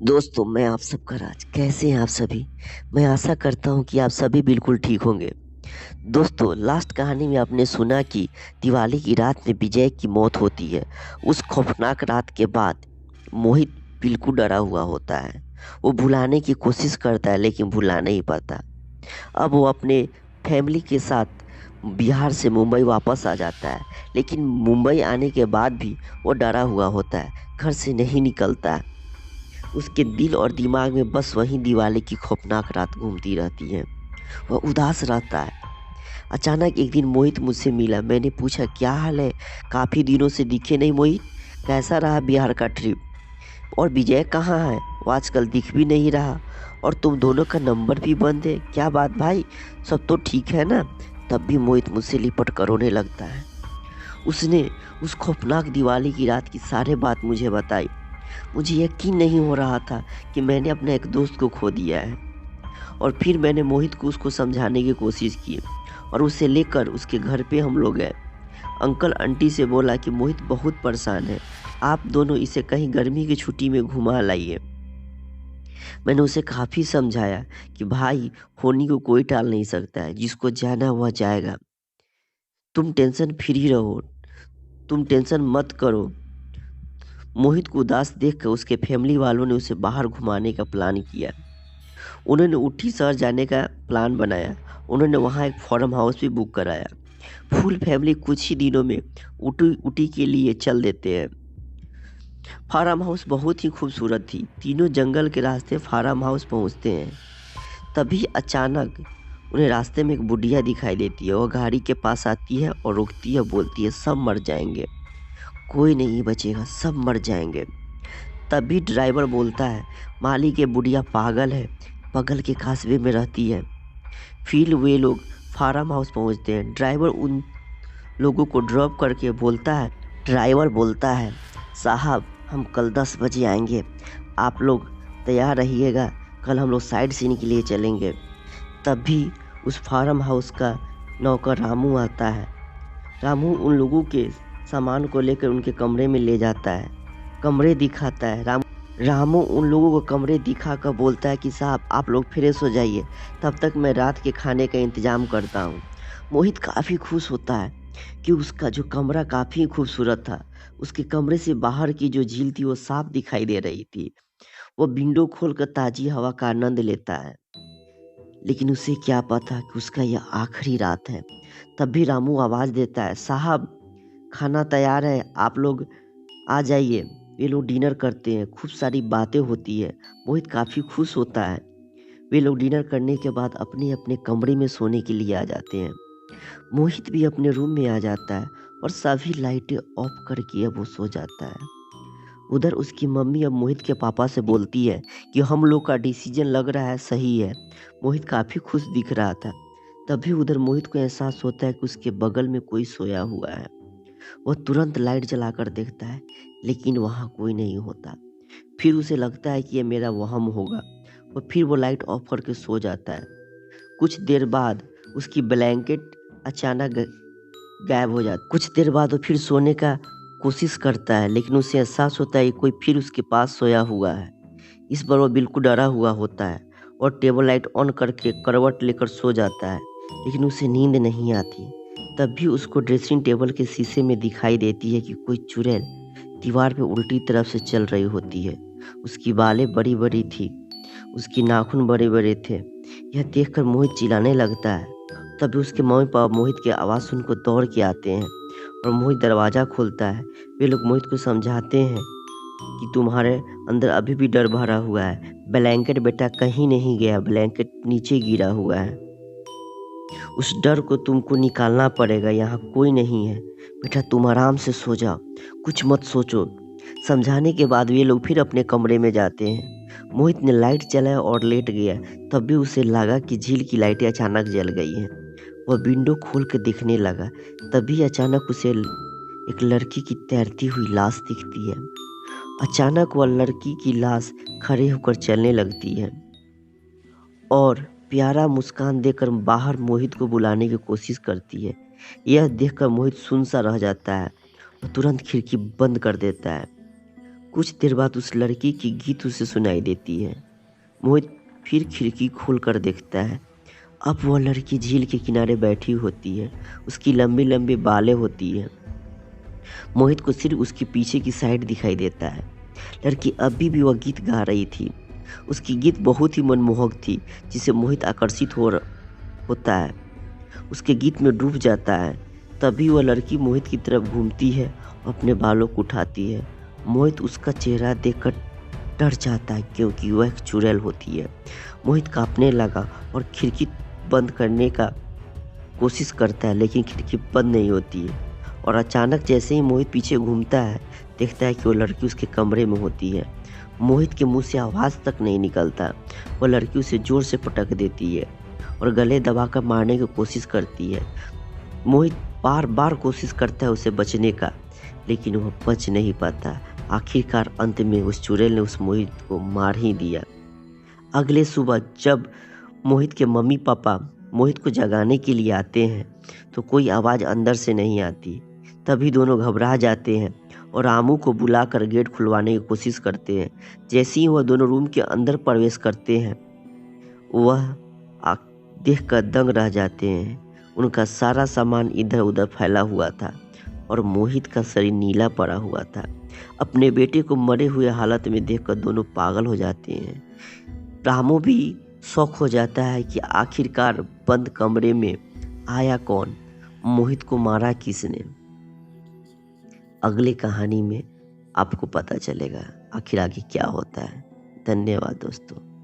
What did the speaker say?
दोस्तों, मैं आप सबका राज। कैसे हैं आप सभी? मैं आशा करता हूँ कि आप सभी बिल्कुल ठीक होंगे। दोस्तों, लास्ट कहानी में आपने सुना कि दिवाली की रात में विजय की मौत होती है। उस खौफनाक रात के बाद मोहित बिल्कुल डरा हुआ होता है। वो भुलाने की कोशिश करता है लेकिन भुला नहीं पाता। अब वो अपने फैमिली के साथ बिहार से मुंबई वापस आ जाता है, लेकिन मुंबई आने के बाद भी वो डरा हुआ होता है, घर से नहीं निकलता है। उसके दिल और दिमाग में बस वही दिवाली की खौफनाक रात घूमती रहती है। वह उदास रहता है। अचानक एक दिन मोहित मुझसे मिला। मैंने पूछा, क्या हाल है? काफी दिनों से दिखे नहीं मोहित। कैसा रहा बिहार का ट्रिप? और विजय कहाँ है? वो आजकल दिख भी नहीं रहा। और तुम दोनों का नंबर भी बंद है। क्या बात भाई, सब तो ठीक है ना? तब भी मोहित मुझसे लिपट कर रोने लगता है। उसने उस खौफनाक दिवाली की रात की सारी बात मुझे बताई। मुझे यकीन नहीं हो रहा था कि मैंने अपने एक दोस्त को खो दिया है। और फिर मैंने मोहित को उसको समझाने की कोशिश की और उसे लेकर उसके घर पे हम लोग गए। अंकल आंटी से बोला कि मोहित बहुत परेशान है, आप दोनों इसे कहीं गर्मी की छुट्टी में घुमा लाइए। मैंने उसे काफ़ी समझाया कि भाई, होनी को कोई टाल नहीं सकता है, जिसको जाना वह जाएगा। तुम टेंशन फ्री रहो, तुम टेंशन मत करो। मोहित को उदास देखकर उसके फैमिली वालों ने उसे बाहर घुमाने का प्लान किया। उन्होंने ऊटी शहर जाने का प्लान बनाया। उन्होंने वहाँ एक फार्म हाउस भी बुक कराया। फुल फैमिली कुछ ही दिनों में ऊटी ऊटी के लिए चल देते हैं। फार्म हाउस बहुत ही खूबसूरत थी। तीनों जंगल के रास्ते फार्म हाउस पहुँचते हैं। तभी अचानक उन्हें रास्ते में एक बुढ़िया दिखाई देती है। वह गाड़ी के पास आती है और रुकती है, बोलती है, सब मर जाएंगे, कोई नहीं बचेगा, सब मर जाएंगे। तभी ड्राइवर बोलता है, मालिक ये बुढ़िया पागल है, बगल के कस्बे में रहती है। फिर वे लोग फार्म हाउस पहुंचते हैं। लोगों को ड्रॉप करके ड्राइवर बोलता है, साहब हम कल 10 बजे आएंगे, आप लोग तैयार रहिएगा, कल हम लोग साइड सीन के लिए चलेंगे। तभी उस फार्म हाउस का नौकर रामू आता है। रामू उन लोगों के सामान को लेकर उनके कमरे में ले जाता है, कमरे दिखाता है। रामू उन लोगों को कमरे दिखाकर बोलता है कि साहब आप लोग फ्रेश हो जाइए, तब तक मैं रात के खाने का इंतजाम करता हूँ। मोहित काफ़ी खुश होता है कि उसका जो कमरा काफ़ी खूबसूरत था। उसके कमरे से बाहर की जो झील थी वो साफ दिखाई दे रही थी। वो विंडो खोलकर ताज़ी हवा का आनंद लेता है। लेकिन उसे क्या पता कि उसका यह आखिरी रात है। तब भी रामू आवाज़ देता है, साहब खाना तैयार है, आप लोग आ जाइए। वे लोग डिनर करते हैं, खूब सारी बातें होती है। मोहित काफ़ी खुश होता है। वे लोग डिनर करने के बाद अपने अपने कमरे में सोने के लिए आ जाते हैं। मोहित भी अपने रूम में आ जाता है और सभी लाइटें ऑफ करके अब वो सो जाता है। उधर उसकी मम्मी अब मोहित के पापा से बोलती है कि हम लोग का डिसीजन लग रहा है सही है। मोहित काफ़ी खुश दिख रहा था। तभी उधर मोहित को एहसास होता है कि उसके बगल में कोई सोया हुआ है। वह तुरंत लाइट जलाकर देखता है, लेकिन वहाँ कोई नहीं होता। फिर उसे लगता है कि यह मेरा वहम होगा और फिर वो लाइट ऑफ करके सो जाता है। कुछ देर बाद उसकी ब्लैंकेट अचानक गायब हो जाती। कुछ देर बाद वो फिर सोने का कोशिश करता है, लेकिन उसे एहसास होता है कि कोई फिर उसके पास सोया हुआ है। इस बार वो बिल्कुल डरा हुआ होता है और टेबल लाइट ऑन करके करवट लेकर सो जाता है, लेकिन उसे नींद नहीं आती। तभी उसको ड्रेसिंग टेबल के शीशे में दिखाई देती है कि कोई चुड़ैल दीवार पे उल्टी तरफ से चल रही होती है। उसकी बालें बड़ी बड़ी थी, उसकी नाखून बड़े बड़े थे। यह देखकर मोहित चिल्लाने लगता है। तभी उसके मम्मी पापा मोहित की आवाज़ सुनकर दौड़ के आते हैं और मोहित दरवाज़ा खोलता है। वे लोग मोहित को समझाते हैं कि तुम्हारे अंदर अभी भी डर भरा हुआ है। ब्लैंकेट बेटा कहीं नहीं गया, ब्लैंकेट नीचे गिरा हुआ है। उस डर को तुमको निकालना पड़ेगा, यहाँ कोई नहीं है। बेटा तुम आराम से सो जाओ, कुछ मत सोचो। समझाने के बाद वे लोग फिर अपने कमरे में जाते हैं। मोहित ने लाइट जलाया और लेट गया। तब भी उसे लगा कि झील की लाइटें अचानक जल गई हैं। वह विंडो खोल कर देखने लगा। तभी अचानक उसे एक लड़की की तैरती हुई लाश दिखती है। अचानक वह लड़की की लाश खड़े होकर चलने लगती है और प्यारा मुस्कान देकर बाहर मोहित को बुलाने की कोशिश करती है। यह देखकर मोहित सुन सा रह जाता है और तुरंत खिड़की बंद कर देता है। कुछ देर बाद उस लड़की की गीत उसे सुनाई देती है। मोहित फिर खिड़की खोल कर देखता है। अब वह लड़की झील के किनारे बैठी होती है। उसकी लंबी लंबी बालें होती है। मोहित को सिर्फ उसके पीछे की साइड दिखाई देता है। लड़की अभी भी वह गीत गा रही थी। उसकी गीत बहुत ही मनमोहक थी, जिसे मोहित आकर्षित होता है। उसके गीत में डूब जाता है। तभी वह लड़की मोहित की तरफ घूमती है और अपने बालों को उठाती है। मोहित उसका चेहरा देखकर डर जाता है, क्योंकि वह एक चुड़ैल होती है। मोहित कांपने लगा और खिड़की बंद करने का कोशिश करता है, लेकिन खिड़की बंद नहीं होती है। और अचानक जैसे ही मोहित पीछे घूमता है, देखता है कि वो लड़की उसके कमरे में होती है। मोहित के मुंह से आवाज़ तक नहीं निकलता। वह लड़की उसे जोर से पटक देती है और गले दबाकर मारने की कोशिश करती है। मोहित बार बार कोशिश करता है उसे बचने का, लेकिन वह बच नहीं पाता। आखिरकार अंत में उस चुड़ैल ने उस मोहित को मार ही दिया। अगले सुबह जब मोहित के मम्मी पापा मोहित को जगाने के लिए आते हैं, तो कोई आवाज़ अंदर से नहीं आती। तभी दोनों घबरा जाते हैं और रामू को बुलाकर गेट खुलवाने की कोशिश करते हैं। जैसे ही वह दोनों रूम के अंदर प्रवेश करते हैं, वह देखकर दंग रह जाते हैं। उनका सारा सामान इधर उधर फैला हुआ था और मोहित का शरीर नीला पड़ा हुआ था। अपने बेटे को मरे हुए हालत में देखकर दोनों पागल हो जाते हैं। रामू भी शौक हो जाता है कि आखिरकार बंद कमरे में आया कौन, मोहित को मारा किसने। अगली कहानी में आपको पता चलेगा आखिर आगे क्या होता है। धन्यवाद दोस्तों।